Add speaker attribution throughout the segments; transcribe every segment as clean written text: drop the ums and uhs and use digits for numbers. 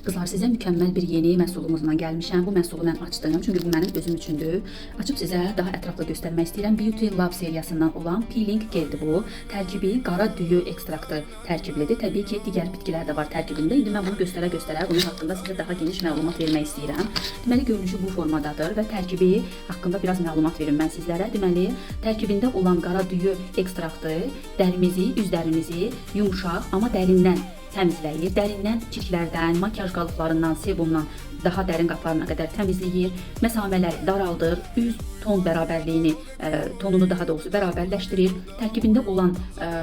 Speaker 1: Kızlar, sizə mükəmməl bir yeni məhsulumuzla gəlmişəm. Bu məhsulu mən açdım, çünki bu mənim özüm üçündür. Açıb sizə daha ətraflı göstərmək istəyirəm. Beauty Lab seriyasından olan peeling geldi bu. Tərkibi qara düyü ekstraktı tərkiblidir. Təbii ki, digər bitkilər də var tərkibində. İndi mən bunu göstərə-göstərə bunun haqqında sizə daha geniş məlumat vermək istəyirəm. Deməli, görünüşü bu formadadır və tərkibi haqqında biraz məlumat verim mən sizlərə. Deməli, tərkibində olan qara düyü ekstraktı dərimizi, üzlərimizi yumuşaq, amma dərindən təmizləyir. Dərindən çirklərdən, makyaj qalıqlarından, sebumdan daha dərin qatlarına qədər təmizləyir. Məsamələri daraldır, üz ton bərabərliyini, tonunu daha doğrusu bərabərləşdirir. Tərkibində olan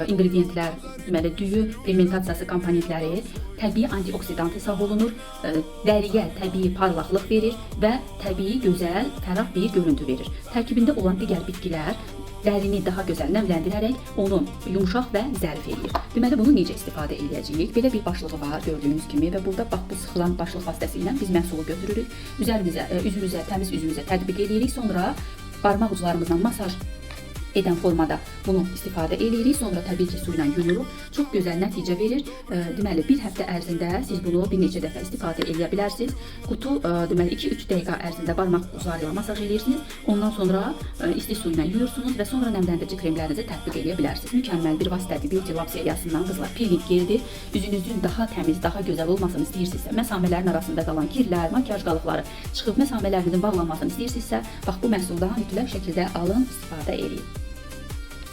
Speaker 1: ingredientlər, deməli düyü fermentasiyası komponentləri təbii antioksidant hesab olunur, dəriyə təbii parlaqlıq verir və təbii gözəl, fərah bir görüntü verir. Tərkibində olan digər bitkilər dərini daha gözəl nəmləndirərək onu yumuşaq və zərif edir. Deməli, bunu necə istifadə edəcəyik? Belə bir başlığı var gördüyünüz kimi və burada bax bu sıxılan başlıq vasitəsilə biz məhsulu götürürük. Üzərimizə, üzümüzə, təmiz üzümüzə tətbiq edirik. Sonra barmaq uclarımızla masaj edən formada bunu istifadə edirik. Sonra təbii ki, su ilə yuyuruq. Çox gözəl nəticə verir. Deməli, bir həftə ərzində siz bunu bir neçə dəfə istifadə edə bilərsiniz. Qutu deməli 2-3 dəqiqə ərzində barmaq ucları ilə masaj edirsiniz. Ondan sonra isti su ilə yuyursunuz və sonra nəmləndirici kremlərinizi tətbiq edə bilərsiniz. Mükəmməl bir vasitədir. Beauty Lab seriyasından qızlar, peeling geldi. Üzünüzün daha təmiz, daha gözəl olmasını istəyirsinizsə, məsamələrin arasında qalan kirlər, makyaj qalıqları çıxıb məsamələrinizin bağlanmasını istəyirsinizsə, bax bu məhsuldan mütləq şəkildə alın, istifadə edin.